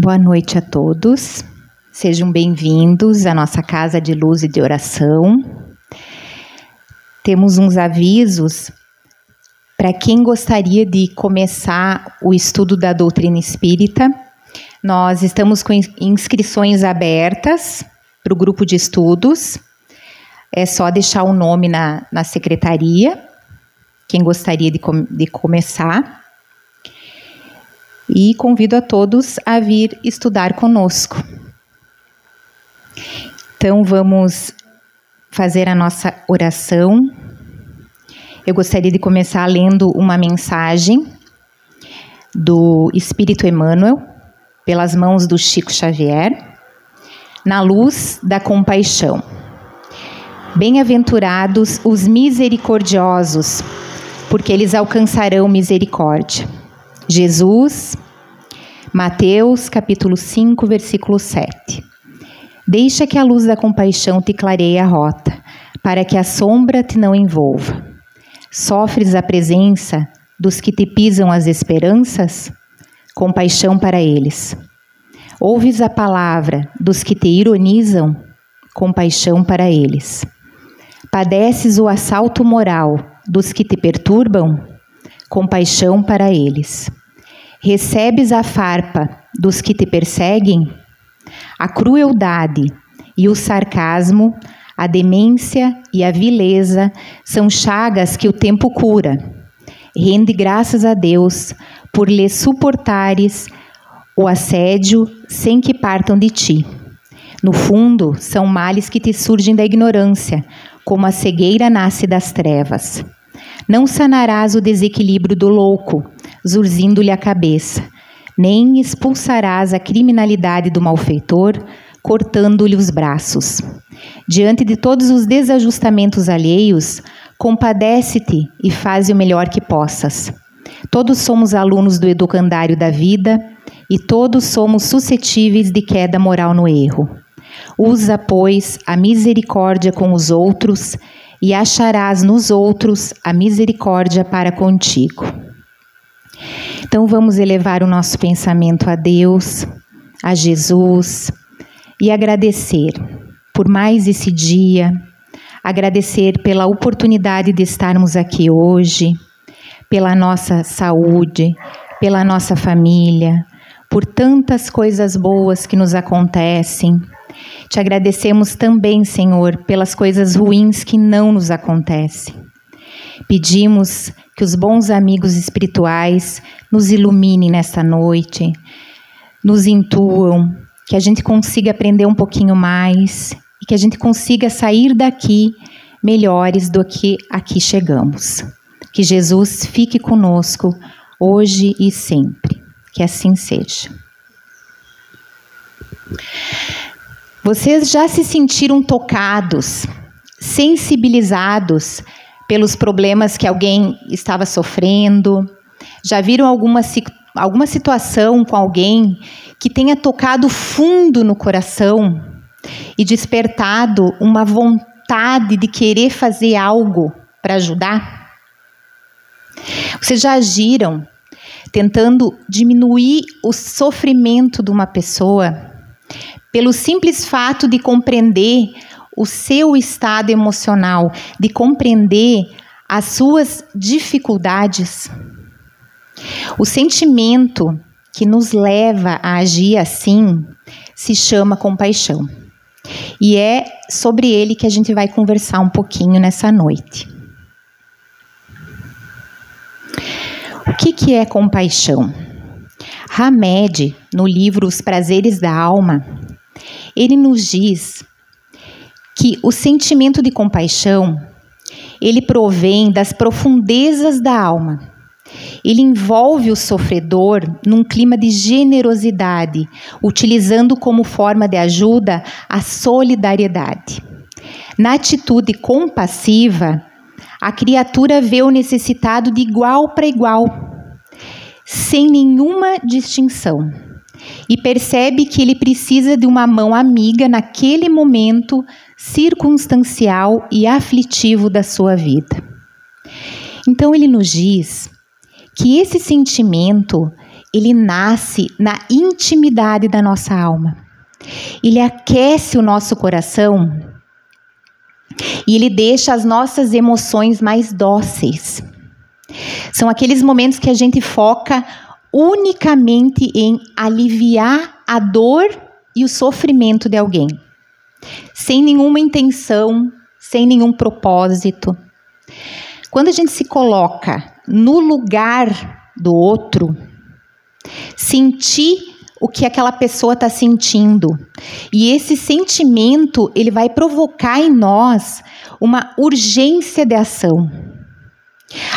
Boa noite a todos, sejam bem-vindos à nossa casa de luz e de oração. Temos uns avisos para quem gostaria de começar o estudo da doutrina espírita. Nós estamos com inscrições abertas para o grupo de estudos. É só deixar o nome na secretaria, quem gostaria de começar. E convido a todos a vir estudar conosco. Então, vamos fazer a nossa oração. Eu gostaria de começar lendo uma mensagem do Espírito Emmanuel, pelas mãos do Chico Xavier, na luz da compaixão. Bem-aventurados os misericordiosos, porque eles alcançarão misericórdia. Jesus, Mateus, capítulo 5, versículo 7. Deixa que a luz da compaixão te clareie a rota, para que a sombra te não envolva. Sofres a presença dos que te pisam as esperanças? Compaixão para eles. Ouves a palavra dos que te ironizam? Compaixão para eles. Padeces o assalto moral dos que te perturbam? Compaixão para eles. Recebes a farpa dos que te perseguem? A crueldade e o sarcasmo, a demência e a vileza são chagas que o tempo cura. Rende graças a Deus por lhes suportares o assédio sem que partam de ti. No fundo, são males que te surgem da ignorância, como a cegueira nasce das trevas. Não sanarás o desequilíbrio do louco, zurzindo-lhe a cabeça, nem expulsarás a criminalidade do malfeitor, cortando-lhe os braços. Diante de todos os desajustamentos alheios, compadece-te e faze o melhor que possas. Todos somos alunos do educandário da vida e todos somos suscetíveis de queda moral no erro. Usa, pois, a misericórdia com os outros e acharás nos outros a misericórdia para contigo. Então vamos elevar o nosso pensamento a Deus, a Jesus, e agradecer por mais esse dia, agradecer pela oportunidade de estarmos aqui hoje, pela nossa saúde, pela nossa família, por tantas coisas boas que nos acontecem. Te agradecemos também, Senhor, pelas coisas ruins que não nos acontecem. Pedimos que os bons amigos espirituais nos iluminem nesta noite, nos intuam, que a gente consiga aprender um pouquinho mais e que a gente consiga sair daqui melhores do que aqui chegamos. Que Jesus fique conosco hoje e sempre. Que assim seja. Vocês já se sentiram tocados, sensibilizados pelos problemas que alguém estava sofrendo? Já viram alguma situação com alguém que tenha tocado fundo no coração e despertado uma vontade de querer fazer algo para ajudar? Vocês já agiram tentando diminuir o sofrimento de uma pessoa pelo simples fato de compreender o seu estado emocional, de compreender as suas dificuldades? O sentimento que nos leva a agir assim se chama compaixão. E é sobre ele que a gente vai conversar um pouquinho nessa noite. O que é compaixão? Hamed, no livro Os Prazeres da Alma, ele nos diz que o sentimento de compaixão, ele provém das profundezas da alma. Ele envolve o sofredor num clima de generosidade, utilizando como forma de ajuda a solidariedade. Na atitude compassiva, a criatura vê o necessitado de igual para igual, sem nenhuma distinção, e percebe que ele precisa de uma mão amiga naquele momento circunstancial e aflitivo da sua vida. Então ele nos diz que esse sentimento, ele nasce na intimidade da nossa alma. Ele aquece o nosso coração e ele deixa as nossas emoções mais dóceis. São aqueles momentos que a gente foca unicamente em aliviar a dor e o sofrimento de alguém, sem nenhuma intenção, sem nenhum propósito. Quando a gente se coloca no lugar do outro, sentir o que aquela pessoa está sentindo, e esse sentimento ele vai provocar em nós uma urgência de ação.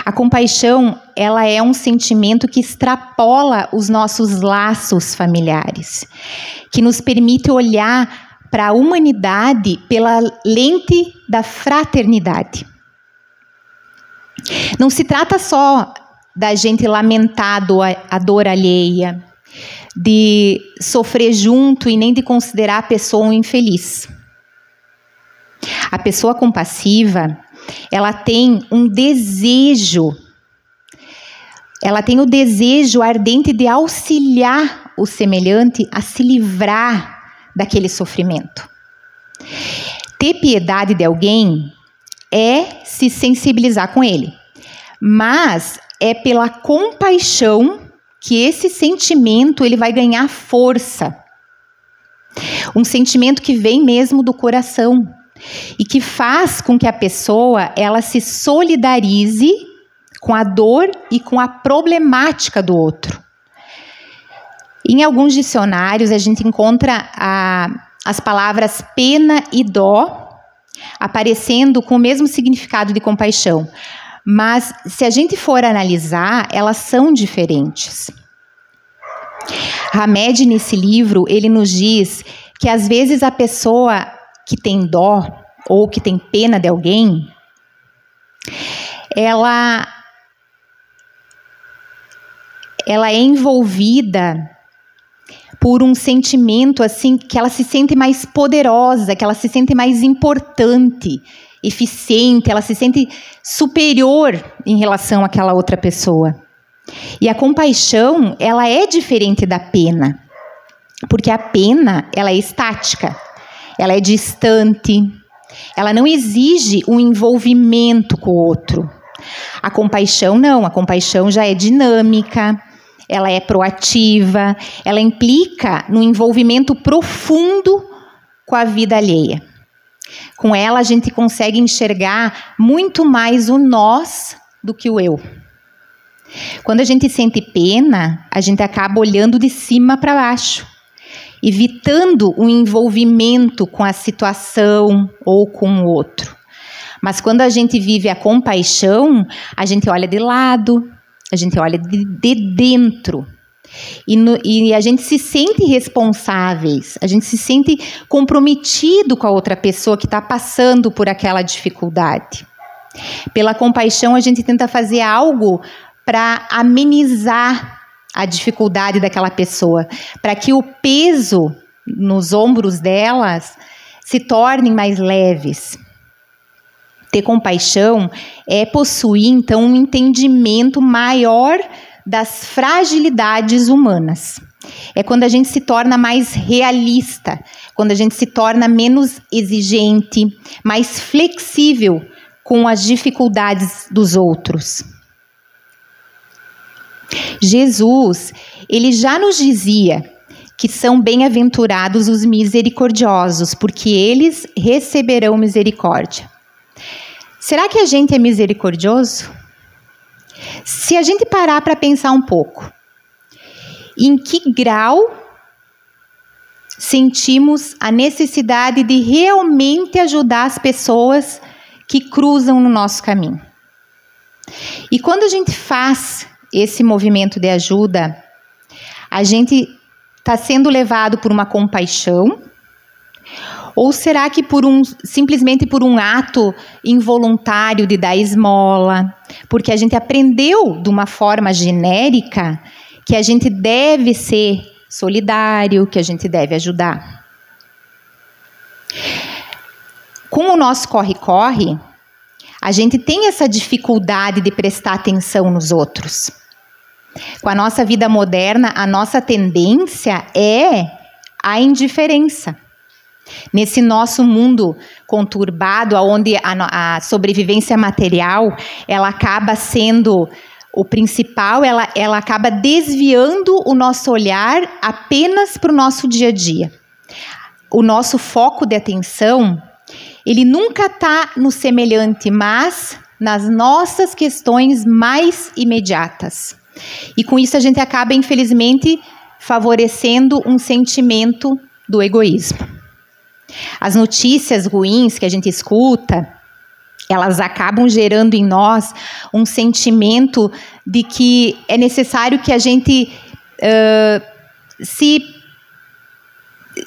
A compaixão, ela é um sentimento que extrapola os nossos laços familiares, que nos permite olhar para a humanidade pela lente da fraternidade. Não se trata só da gente lamentar a dor alheia, de sofrer junto e nem de considerar a pessoa um infeliz. A pessoa compassiva, ela tem um desejo, ela tem o desejo ardente de auxiliar o semelhante a se livrar daquele sofrimento. Ter piedade de alguém é se sensibilizar com ele, mas é pela compaixão que esse sentimento ele vai ganhar força. Um sentimento que vem mesmo do coração e que faz com que a pessoa ela se solidarize com a dor e com a problemática do outro. Em alguns dicionários a gente encontra as palavras pena e dó aparecendo com o mesmo significado de compaixão. Mas, se a gente for analisar, elas são diferentes. Hamed, nesse livro, ele nos diz que, às vezes, a pessoa que tem dó ou que tem pena de alguém, ela é envolvida por um sentimento, assim, que ela se sente mais poderosa, que ela se sente mais importante, eficiente, ela se sente superior em relação àquela outra pessoa. E a compaixão, ela é diferente da pena, porque a pena, ela é estática, ela é distante, ela não exige um envolvimento com o outro. A compaixão não, a compaixão já é dinâmica, ela é proativa, ela implica no envolvimento profundo com a vida alheia. Com ela, a gente consegue enxergar muito mais o nós do que o eu. Quando a gente sente pena, a gente acaba olhando de cima para baixo, evitando o envolvimento com a situação ou com o outro. Mas quando a gente vive a compaixão, a gente olha de lado, a gente olha de dentro. E a gente se sente responsáveis, a gente se sente comprometido com a outra pessoa que está passando por aquela dificuldade. Pela compaixão, a gente tenta fazer algo para amenizar a dificuldade daquela pessoa, para que o peso nos ombros delas se tornem mais leves. Ter compaixão é possuir, então, um entendimento maior das fragilidades humanas. É quando a gente se torna mais realista, quando a gente se torna menos exigente, mais flexível com as dificuldades dos outros. Jesus, ele já nos dizia que são bem-aventurados os misericordiosos, porque eles receberão misericórdia. Será que a gente é misericordioso? Se a gente parar para pensar um pouco, em que grau sentimos a necessidade de realmente ajudar as pessoas que cruzam no nosso caminho? E quando a gente faz esse movimento de ajuda, a gente está sendo levado por uma compaixão? Ou será que simplesmente por um ato involuntário de dar esmola? Porque a gente aprendeu de uma forma genérica que a gente deve ser solidário, que a gente deve ajudar. Com o nosso corre-corre, a gente tem essa dificuldade de prestar atenção nos outros. Com a nossa vida moderna, a nossa tendência é a indiferença. Nesse nosso mundo conturbado, onde a sobrevivência material, ela acaba sendo o principal, ela acaba desviando o nosso olhar apenas para o nosso dia a dia. O nosso foco de atenção, ele nunca está no semelhante, mas nas nossas questões mais imediatas. E com isso a gente acaba, infelizmente, favorecendo um sentimento do egoísmo. As notícias ruins que a gente escuta, elas acabam gerando em nós um sentimento de que é necessário que a gente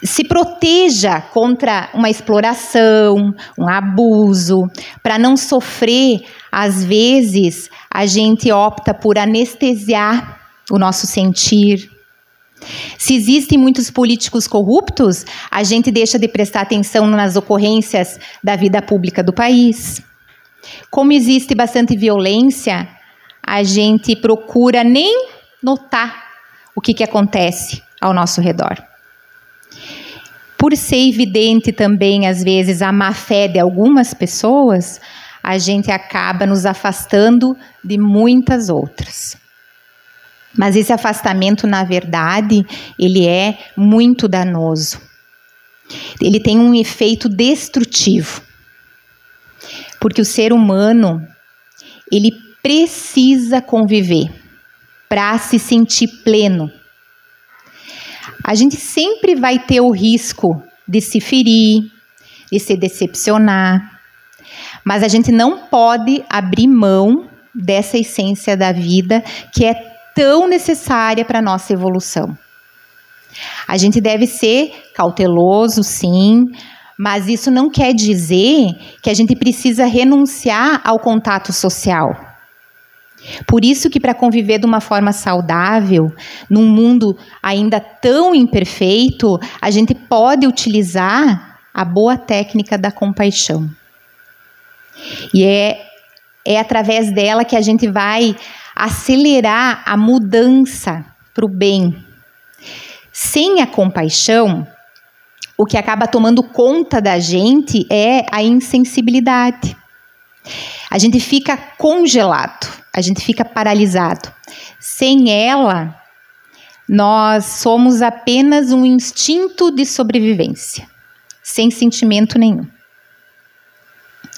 se proteja contra uma exploração, um abuso. Para não sofrer, às vezes, a gente opta por anestesiar o nosso sentir. Se existem muitos políticos corruptos, a gente deixa de prestar atenção nas ocorrências da vida pública do país. Como existe bastante violência, a gente procura nem notar o que acontece ao nosso redor. Por ser evidente também, às vezes, a má-fé de algumas pessoas, a gente acaba nos afastando de muitas outras. Mas esse afastamento, na verdade, ele é muito danoso. Ele tem um efeito destrutivo. Porque o ser humano, ele precisa conviver para se sentir pleno. A gente sempre vai ter o risco de se ferir, de se decepcionar, mas a gente não pode abrir mão dessa essência da vida que é tão necessária para a nossa evolução. A gente deve ser cauteloso, sim, mas isso não quer dizer que a gente precisa renunciar ao contato social. Por isso que para conviver de uma forma saudável, num mundo ainda tão imperfeito, a gente pode utilizar a boa técnica da compaixão. E é através dela que a gente vai acelerar a mudança para o bem. Sem a compaixão, o que acaba tomando conta da gente é a insensibilidade. A gente fica congelado, a gente fica paralisado. Sem ela, nós somos apenas um instinto de sobrevivência, sem sentimento nenhum.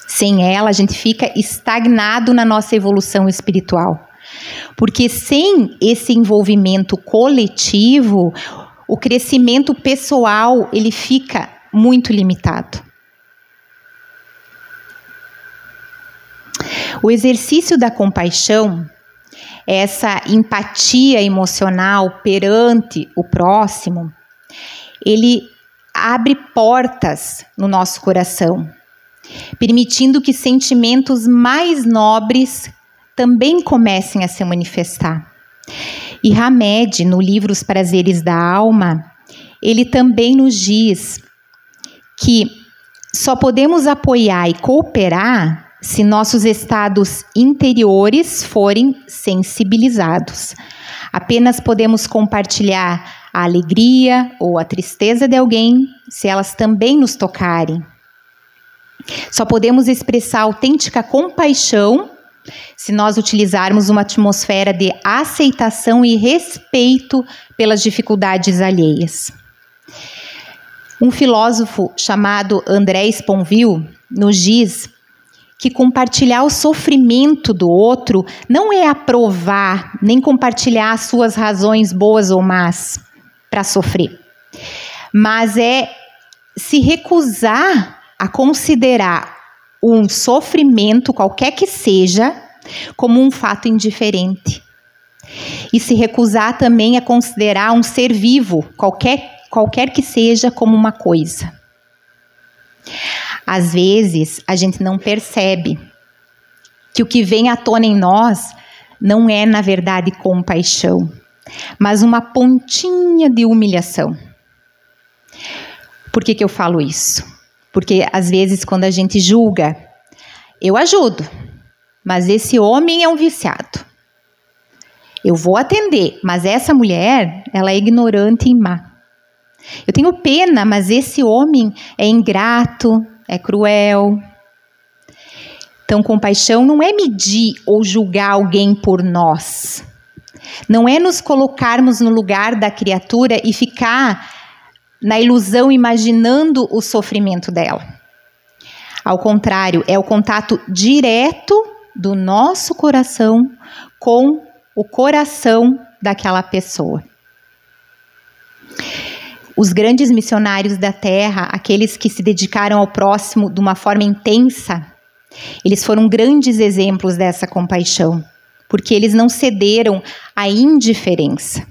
Sem ela, a gente fica estagnado na nossa evolução espiritual. Porque sem esse envolvimento coletivo, o crescimento pessoal, ele fica muito limitado. O exercício da compaixão, essa empatia emocional perante o próximo, ele abre portas no nosso coração, permitindo que sentimentos mais nobres também comecem a se manifestar. E Hamed, no livro Os Prazeres da Alma, ele também nos diz que só podemos apoiar e cooperar se nossos estados interiores forem sensibilizados. Apenas podemos compartilhar a alegria ou a tristeza de alguém se elas também nos tocarem. Só podemos expressar autêntica compaixão se nós utilizarmos uma atmosfera de aceitação e respeito pelas dificuldades alheias. Um filósofo chamado André Sponville nos diz que compartilhar o sofrimento do outro não é aprovar, nem compartilhar as suas razões boas ou más para sofrer, mas é se recusar a considerar um sofrimento, qualquer que seja, como um fato indiferente. E se recusar também a considerar um ser vivo, qualquer que seja, como uma coisa. Às vezes, a gente não percebe que o que vem à tona em nós não é, na verdade, compaixão, mas uma pontinha de humilhação. Por que eu falo isso? Porque, às vezes, quando a gente julga, eu ajudo, mas esse homem é um viciado. Eu vou atender, mas essa mulher, ela é ignorante e má. Eu tenho pena, mas esse homem é ingrato, é cruel. Então, compaixão não é medir ou julgar alguém por nós. Não é nos colocarmos no lugar da criatura e ficar na ilusão imaginando o sofrimento dela. Ao contrário, é o contato direto do nosso coração com o coração daquela pessoa. Os grandes missionários da terra, aqueles que se dedicaram ao próximo de uma forma intensa, eles foram grandes exemplos dessa compaixão, porque eles não cederam à indiferença.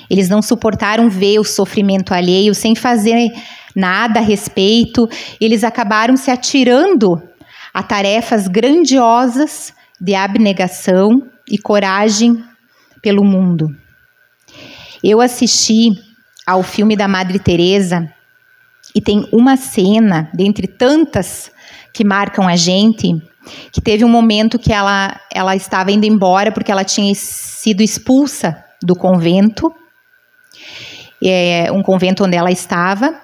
Eles não suportaram ver o sofrimento alheio sem fazer nada a respeito. Eles acabaram se atirando a tarefas grandiosas de abnegação e coragem pelo mundo. Eu assisti ao filme da Madre Teresa e tem uma cena, dentre tantas que marcam a gente, que teve um momento que ela estava indo embora porque ela tinha sido expulsa do convento, um convento onde ela estava,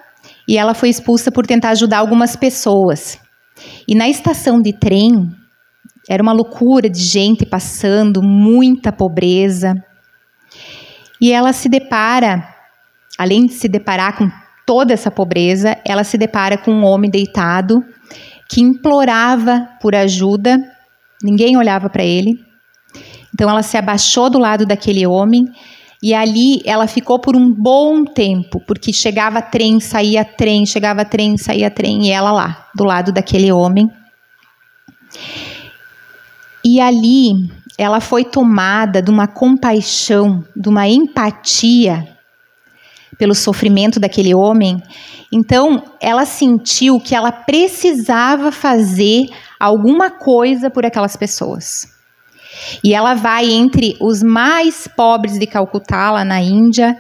e ela foi expulsa por tentar ajudar algumas pessoas. E na estação de trem, era uma loucura de gente passando, muita pobreza. E ela se depara, além de se deparar com toda essa pobreza, ela se depara com um homem deitado que implorava por ajuda, ninguém olhava para ele. Então ela se abaixou do lado daquele homem e ali ela ficou por um bom tempo, porque chegava trem, saía trem, chegava trem, saía trem, e ela lá, do lado daquele homem. E ali ela foi tomada de uma compaixão, de uma empatia pelo sofrimento daquele homem. Então, ela sentiu que ela precisava fazer alguma coisa por aquelas pessoas. E ela vai entre os mais pobres de Calcutá, lá na Índia.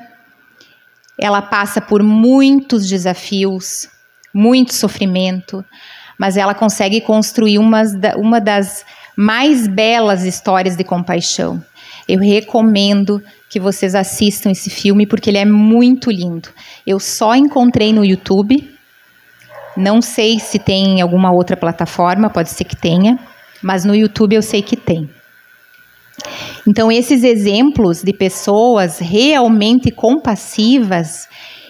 Ela passa por muitos desafios, muito sofrimento, mas ela consegue construir uma das mais belas histórias de compaixão. Eu recomendo que vocês assistam esse filme, porque ele é muito lindo. Eu só encontrei no YouTube, não sei se tem em alguma outra plataforma, pode ser que tenha, mas no YouTube eu sei que tem. Então, esses exemplos de pessoas realmente compassivas,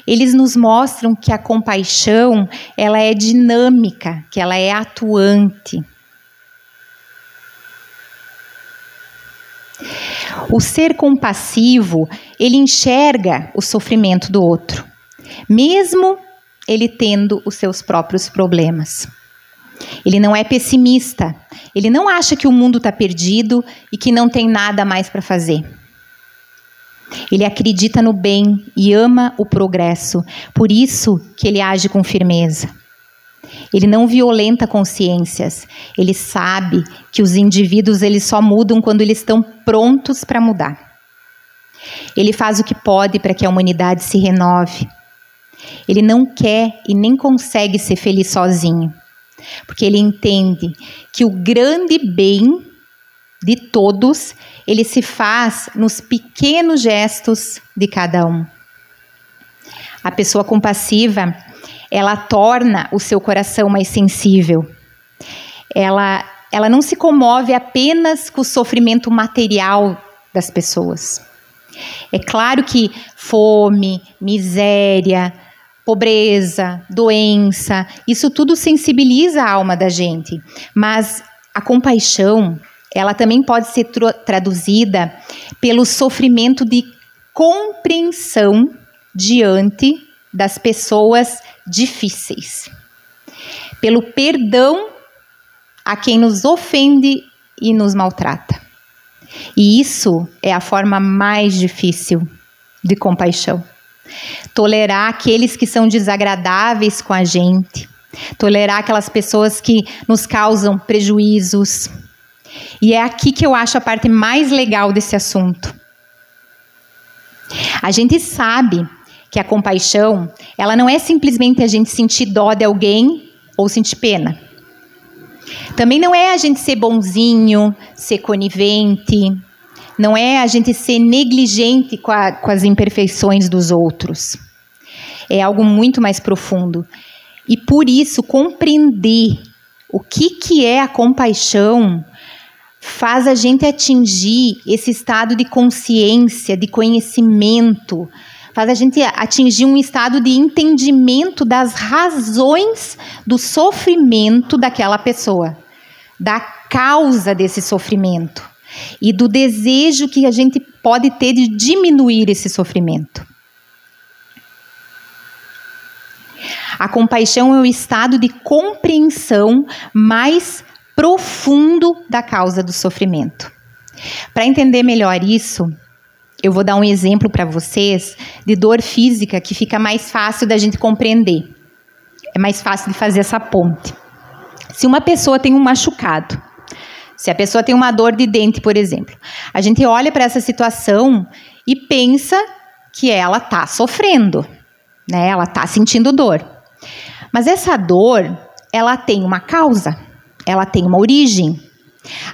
eles nos mostram que a compaixão, ela é dinâmica, que ela é atuante. O ser compassivo, ele enxerga o sofrimento do outro, mesmo ele tendo os seus próprios problemas. Ele não é pessimista, ele não acha que o mundo está perdido e que não tem nada mais para fazer. Ele acredita no bem e ama o progresso, por isso que ele age com firmeza. Ele não violenta consciências, ele sabe que os indivíduos eles só mudam quando eles estão prontos para mudar. Ele faz o que pode para que a humanidade se renove. Ele não quer e nem consegue ser feliz sozinho, porque ele entende que o grande bem de todos, ele se faz nos pequenos gestos de cada um. A pessoa compassiva, ela torna o seu coração mais sensível. Ela não se comove apenas com o sofrimento material das pessoas. É claro que fome, miséria, pobreza, doença, isso tudo sensibiliza a alma da gente. Mas a compaixão, ela também pode ser traduzida pelo sofrimento de compreensão diante das pessoas difíceis, pelo perdão a quem nos ofende e nos maltrata. E isso é a forma mais difícil de compaixão. Tolerar aqueles que são desagradáveis com a gente, tolerar aquelas pessoas que nos causam prejuízos. E é aqui que eu acho a parte mais legal desse assunto. A gente sabe que a compaixão, ela não é simplesmente a gente sentir dó de alguém ou sentir pena. Também não é a gente ser bonzinho, ser conivente, não é a gente ser negligente com as imperfeições dos outros. É algo muito mais profundo. E por isso, compreender o que é a compaixão faz a gente atingir esse estado de consciência, de conhecimento, faz a gente atingir um estado de entendimento das razões do sofrimento daquela pessoa, da causa desse sofrimento e do desejo que a gente pode ter de diminuir esse sofrimento. A compaixão é o estado de compreensão mais profundo da causa do sofrimento. Para entender melhor isso, eu vou dar um exemplo para vocês de dor física que fica mais fácil da gente compreender. É mais fácil de fazer essa ponte. Se uma pessoa tem um machucado, se a pessoa tem uma dor de dente, por exemplo, a gente olha para essa situação e pensa que ela está sofrendo, né? Ela está sentindo dor. Mas essa dor, ela tem uma causa, ela tem uma origem.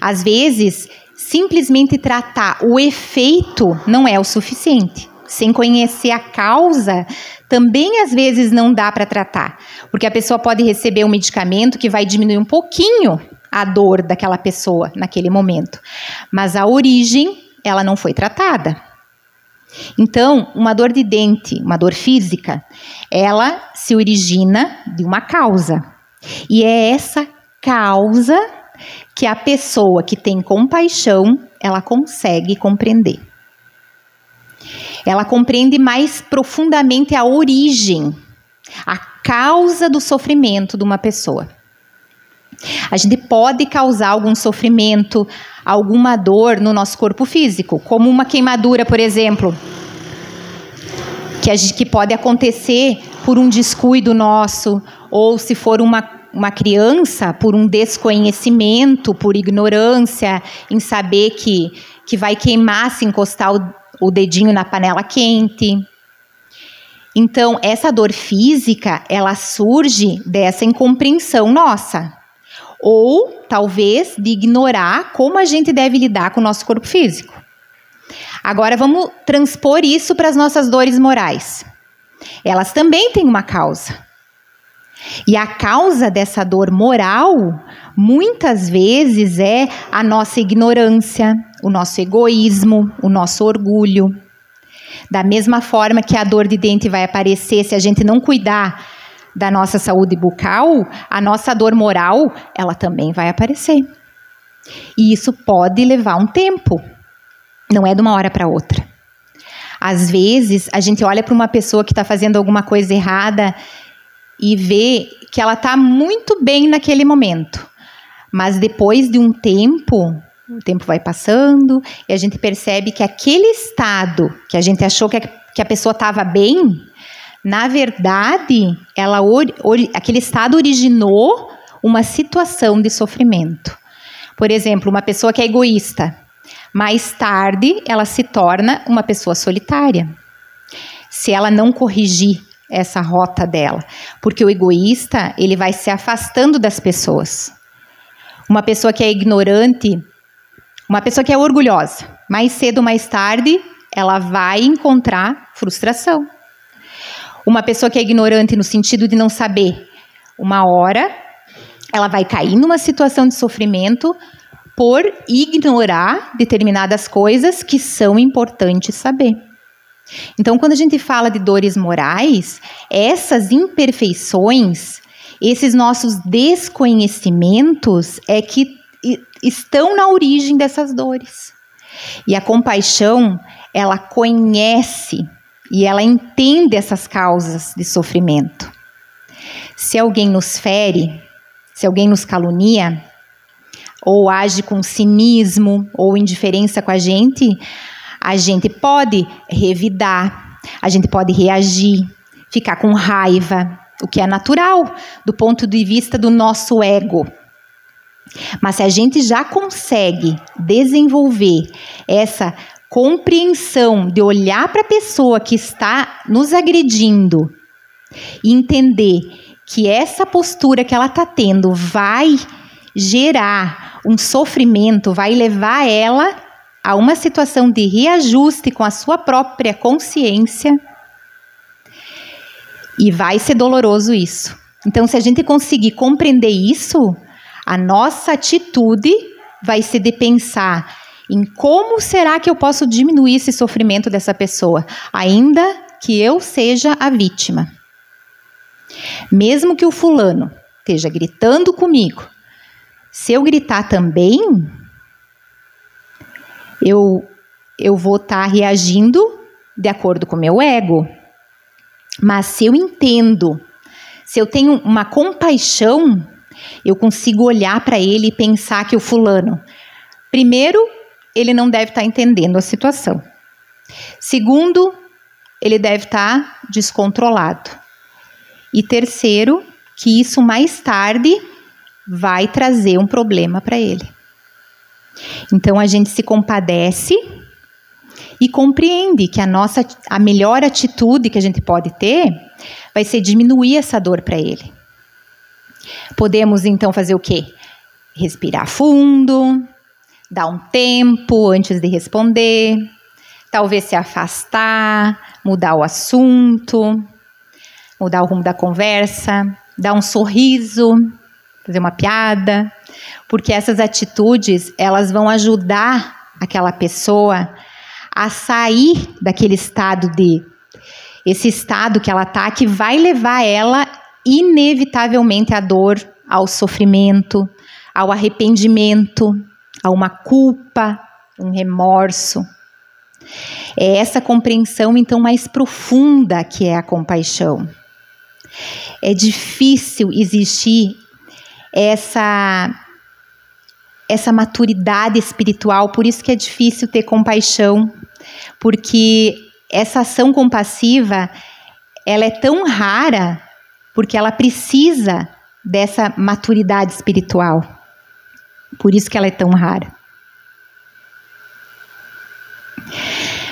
Às vezes, simplesmente tratar o efeito não é o suficiente. Sem conhecer a causa, também às vezes não dá para tratar. Porque a pessoa pode receber um medicamento que vai diminuir um pouquinho a dor daquela pessoa naquele momento. Mas a origem, ela não foi tratada. Então, uma dor de dente, uma dor física, ela se origina de uma causa. E é essa causa que a pessoa que tem compaixão, ela consegue compreender. Ela compreende mais profundamente a origem, a causa do sofrimento de uma pessoa. A gente pode causar algum sofrimento, alguma dor no nosso corpo físico, como uma queimadura, por exemplo, que pode acontecer por um descuido nosso, ou se for uma criança, por um desconhecimento, por ignorância, em saber que vai queimar se encostar o dedinho na panela quente. Então, essa dor física, ela surge dessa incompreensão nossa. Ou, talvez, de ignorar como a gente deve lidar com o nosso corpo físico. Agora, vamos transpor isso para as nossas dores morais. Elas também têm uma causa. E a causa dessa dor moral, muitas vezes, é a nossa ignorância, o nosso egoísmo, o nosso orgulho. Da mesma forma que a dor de dente vai aparecer se a gente não cuidar da nossa saúde bucal, a nossa dor moral, ela também vai aparecer. E isso pode levar um tempo. Não é de uma hora para outra. Às vezes, a gente olha para uma pessoa que está fazendo alguma coisa errada e vê que ela está muito bem naquele momento. Mas depois de um tempo, o tempo vai passando e a gente percebe que aquele estado que a gente achou que a pessoa estava bem, na verdade, aquele estado originou uma situação de sofrimento. Por exemplo, uma pessoa que é egoísta, mais tarde ela se torna uma pessoa solitária. Se ela não corrigir essa rota dela, porque o egoísta, ele vai se afastando das pessoas. Uma pessoa que é ignorante, uma pessoa que é orgulhosa, mais cedo ou mais tarde, ela vai encontrar frustração. Uma pessoa que é ignorante no sentido de não saber, uma hora ela vai cair numa situação de sofrimento por ignorar determinadas coisas que são importantes saber. Então, quando a gente fala de dores morais, essas imperfeições, esses nossos desconhecimentos é que estão na origem dessas dores. E a compaixão, ela conhece e ela entende essas causas de sofrimento. Se alguém nos fere, se alguém nos calunia, ou age com cinismo ou indiferença com a gente pode revidar, a gente pode reagir, ficar com raiva, o que é natural do ponto de vista do nosso ego. Mas se a gente já consegue desenvolver essa compreensão de olhar para a pessoa que está nos agredindo e entender que essa postura que ela está tendo vai gerar um sofrimento, vai levar ela a uma situação de reajuste com a sua própria consciência, e vai ser doloroso isso. Então, se a gente conseguir compreender isso, a nossa atitude vai ser de pensar em como será que eu posso diminuir esse sofrimento dessa pessoa, ainda que eu seja a vítima. Mesmo que o fulano esteja gritando comigo, se eu gritar também, eu vou estar reagindo de acordo com o meu ego. Mas se eu entendo, se eu tenho uma compaixão, eu consigo olhar para ele e pensar que o fulano, primeiro, ele não deve estar entendendo a situação. Segundo, ele deve estar descontrolado. E terceiro, que isso mais tarde vai trazer um problema para ele. Então a gente se compadece e compreende que a melhor atitude que a gente pode ter vai ser diminuir essa dor para ele. Podemos então fazer o quê? Respirar fundo, dar um tempo antes de responder, talvez se afastar, mudar o assunto, mudar o rumo da conversa, dar um sorriso, fazer uma piada, porque essas atitudes, elas vão ajudar aquela pessoa a sair daquele estado esse estado que ela está, que vai levar ela inevitavelmente à dor, ao sofrimento, ao arrependimento, a uma culpa, um remorso. É essa compreensão, então, mais profunda que é a compaixão. É difícil existir essa maturidade espiritual, por isso que é difícil ter compaixão, porque essa ação compassiva, ela é tão rara, porque ela precisa dessa maturidade espiritual. Por isso que ela é tão rara.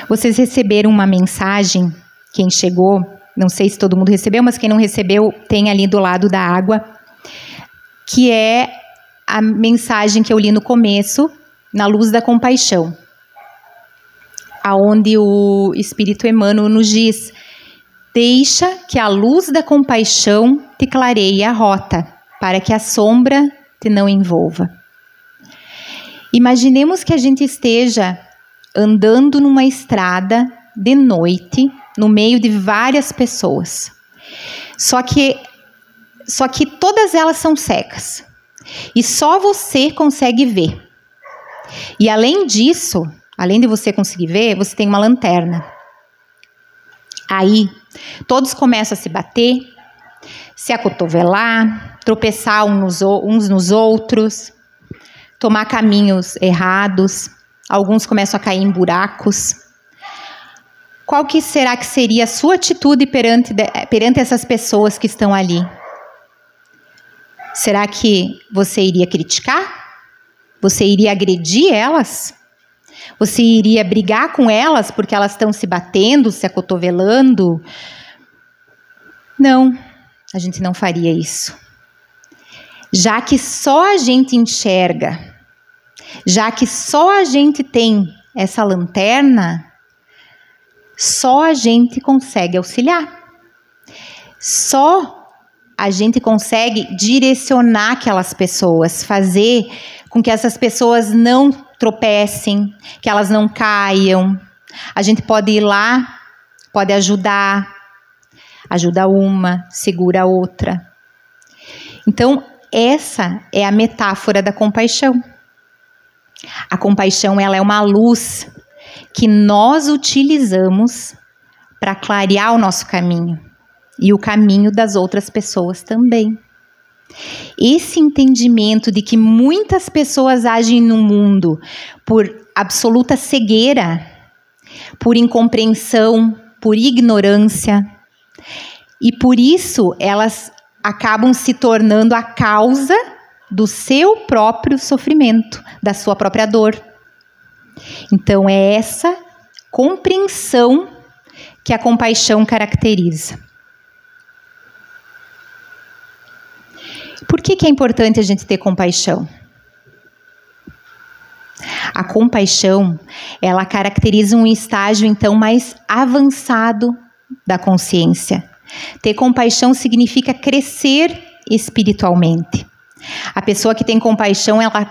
Vocês receberam uma mensagem, quem chegou, não sei se todo mundo recebeu, mas quem não recebeu tem ali do lado da água, que é a mensagem que eu li no começo, na luz da compaixão, aonde o Espírito Emmanuel nos diz: deixa que a luz da compaixão te clareie a rota, para que a sombra te não envolva. Imaginemos que a gente esteja andando numa estrada de noite, no meio de várias pessoas. Só que todas elas são cegas. E só você consegue ver. E além disso, além de você conseguir ver, você tem uma lanterna. Aí, todos começam a se bater, se acotovelar, tropeçar uns nos outros, tomar caminhos errados. Alguns começam a cair em buracos. Qual que será que seria a sua atitude perante essas pessoas que estão ali? Será que você iria criticar? Você iria agredir elas? Você iria brigar com elas porque elas estão se batendo, se acotovelando? Não, a gente não faria isso. Já que só a gente enxerga, já que só a gente tem essa lanterna, só a gente consegue auxiliar. Só a gente consegue direcionar aquelas pessoas, fazer com que essas pessoas não tropecem, que elas não caiam. A gente pode ir lá, pode ajudar, ajuda uma, segura a outra. Então, essa é a metáfora da compaixão. A compaixão, ela é uma luz que nós utilizamos para clarear o nosso caminho e o caminho das outras pessoas também. Esse entendimento de que muitas pessoas agem no mundo por absoluta cegueira, por incompreensão, por ignorância, e por isso elas acabam se tornando a causa do seu próprio sofrimento, da sua própria dor. Então é essa compreensão que a compaixão caracteriza. Por que é importante a gente ter compaixão? A compaixão, ela caracteriza um estágio, então, mais avançado da consciência. Ter compaixão significa crescer espiritualmente. A pessoa que tem compaixão, ela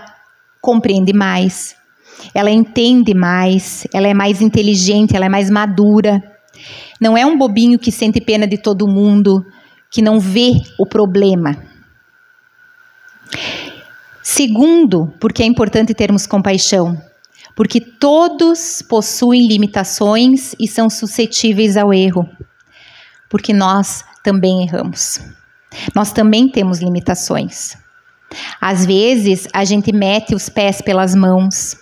compreende mais, ela entende mais, ela é mais inteligente, ela é mais madura. Não é um bobinho que sente pena de todo mundo, que não vê o problema. Segundo, porque é importante termos compaixão, porque todos possuem limitações e são suscetíveis ao erro, porque nós também erramos. Nós também temos limitações. Às vezes, a gente mete os pés pelas mãos.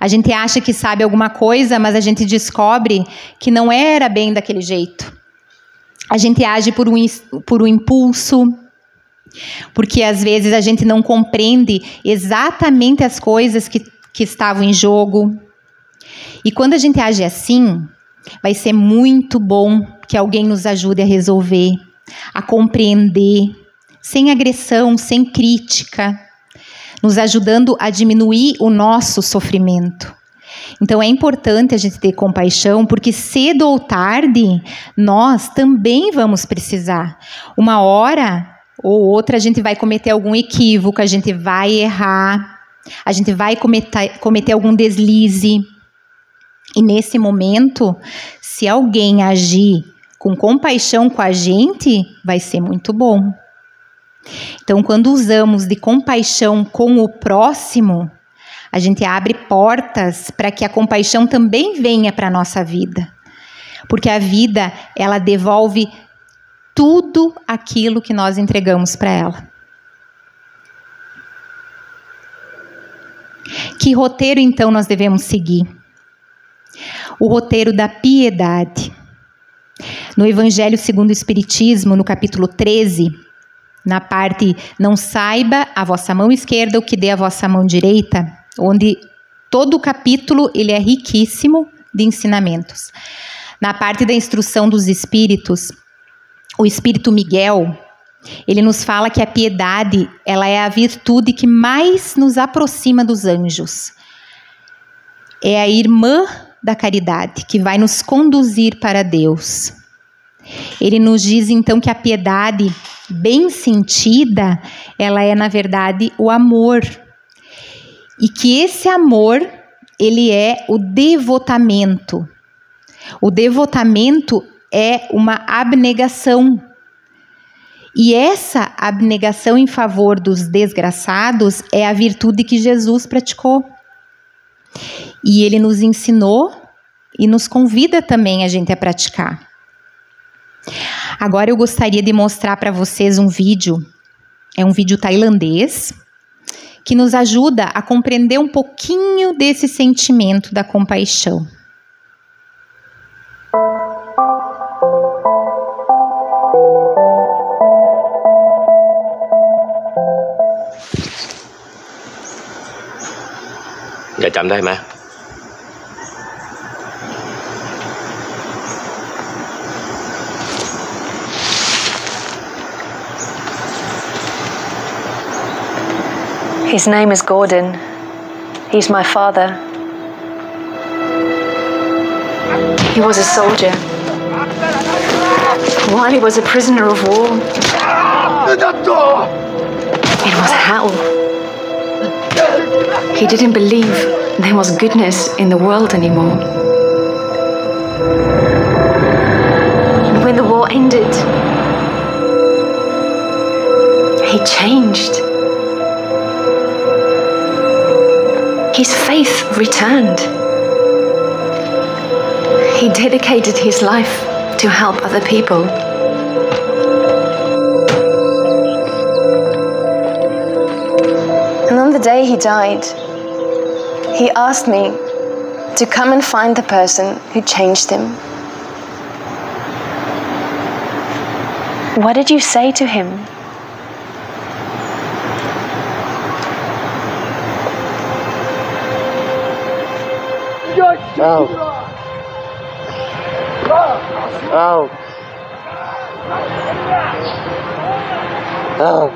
A gente acha que sabe alguma coisa, mas a gente descobre que não era bem daquele jeito. A gente age por um impulso, porque às vezes a gente não compreende exatamente as coisas que estavam em jogo. E quando a gente age assim, vai ser muito bom que alguém nos ajude a resolver, a compreender, sem agressão, sem crítica, nos ajudando a diminuir o nosso sofrimento. Então é importante a gente ter compaixão, porque cedo ou tarde nós também vamos precisar. Uma hora ou outra a gente vai cometer algum equívoco, a gente vai errar, a gente vai cometer algum deslize. E nesse momento, se alguém agir com compaixão com a gente, vai ser muito bom. Então, quando usamos de compaixão com o próximo, a gente abre portas para que a compaixão também venha para a nossa vida. Porque a vida, ela devolve tudo aquilo que nós entregamos para ela. Que roteiro, então, nós devemos seguir? O roteiro da piedade. No Evangelho segundo o Espiritismo, no capítulo 13, na parte não saiba a vossa mão esquerda o que dê a vossa mão direita, onde todo o capítulo ele é riquíssimo de ensinamentos. Na parte da instrução dos espíritos, o espírito Miguel, ele nos fala que a piedade, ela é a virtude que mais nos aproxima dos anjos. É a irmã da caridade, que vai nos conduzir para Deus. Ele nos diz então que a piedade bem sentida, ela é na verdade o amor. E que esse amor, ele é o devotamento. O devotamento é uma abnegação. E essa abnegação em favor dos desgraçados é a virtude que Jesus praticou. E ele nos ensinou e nos convida também a gente a praticar. Agora eu gostaria de mostrar para vocês um vídeo, é um vídeo tailandês, que nos ajuda a compreender um pouquinho desse sentimento da compaixão. Dạ chậm đây mà. His name is Gordon. He's my father. He was a soldier. While he was a prisoner of war, it was hell. He didn't believe there was goodness in the world anymore. And when the war ended, he changed. His faith returned. He dedicated his life to help other people. And on the day he died, he asked me to come and find the person who changed him. What did you say to him? Không. Không. Không.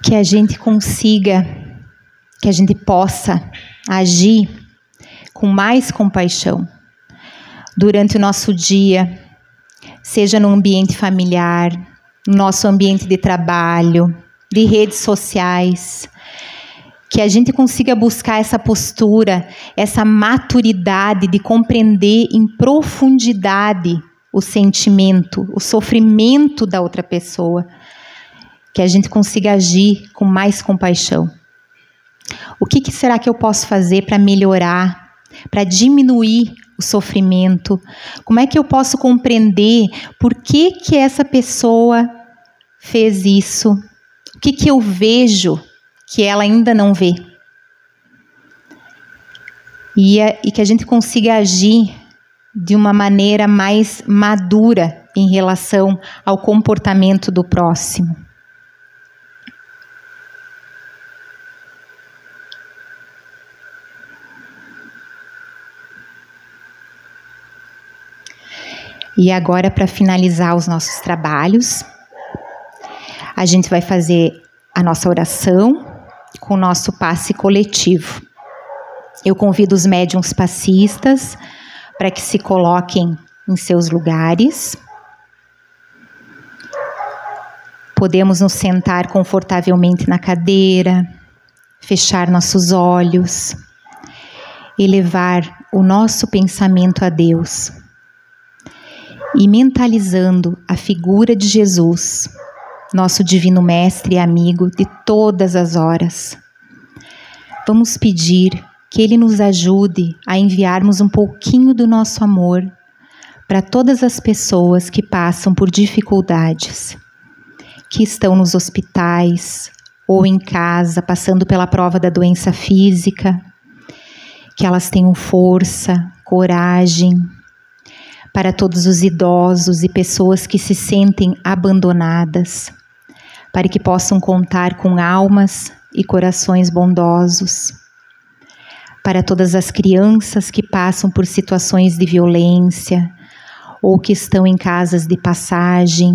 que a gente consiga, que a gente possa agir com mais compaixão durante o nosso dia, seja no ambiente familiar, no nosso ambiente de trabalho, de redes sociais, que a gente consiga buscar essa postura, essa maturidade de compreender em profundidade o sentimento, o sofrimento da outra pessoa, que a gente consiga agir com mais compaixão. O que será que eu posso fazer para melhorar, para diminuir o sofrimento? Como é que eu posso compreender por que essa pessoa fez isso? O que eu vejo que ela ainda não vê? E que a gente consiga agir de uma maneira mais madura em relação ao comportamento do próximo. E agora, para finalizar os nossos trabalhos, a gente vai fazer a nossa oração com o nosso passe coletivo. Eu convido os médiuns passistas para que se coloquem em seus lugares. Podemos nos sentar confortavelmente na cadeira, fechar nossos olhos, elevar o nosso pensamento a Deus e mentalizando a figura de Jesus, nosso divino mestre e amigo de todas as horas. Vamos pedir que Ele nos ajude a enviarmos um pouquinho do nosso amor para todas as pessoas que passam por dificuldades, que estão nos hospitais ou em casa, passando pela prova da doença física, que elas tenham força, coragem, para todos os idosos e pessoas que se sentem abandonadas, para que possam contar com almas e corações bondosos, para todas as crianças que passam por situações de violência ou que estão em casas de passagem,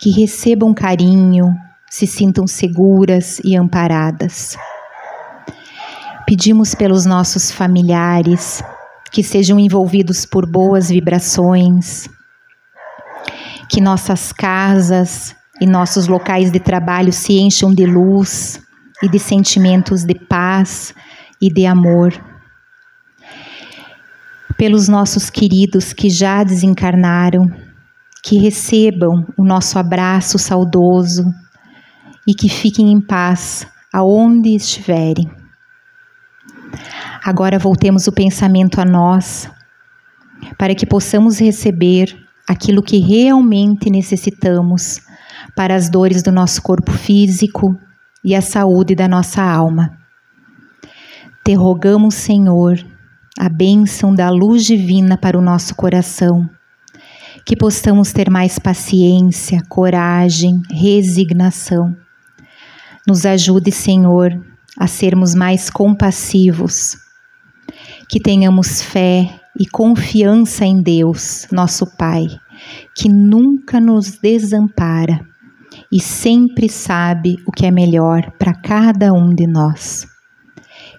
que recebam carinho, se sintam seguras e amparadas. Pedimos pelos nossos familiares, que sejam envolvidos por boas vibrações, que nossas casas e nossos locais de trabalho se encham de luz e de sentimentos de paz e de amor. Pelos nossos queridos que já desencarnaram, que recebam o nosso abraço saudoso e que fiquem em paz aonde estiverem. Agora voltemos o pensamento a nós, para que possamos receber aquilo que realmente necessitamos para as dores do nosso corpo físico e a saúde da nossa alma. Te rogamos, Senhor, a bênção da luz divina para o nosso coração, que possamos ter mais paciência, coragem, resignação. Nos ajude, Senhor, a sermos mais compassivos, que tenhamos fé e confiança em Deus, nosso Pai, que nunca nos desampara e sempre sabe o que é melhor para cada um de nós.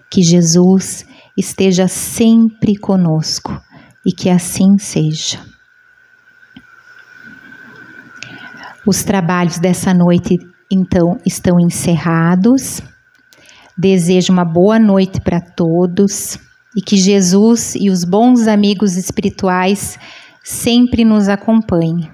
Que Jesus esteja sempre conosco e que assim seja. Os trabalhos dessa noite, então, estão encerrados. Desejo uma boa noite para todos e que Jesus e os bons amigos espirituais sempre nos acompanhem.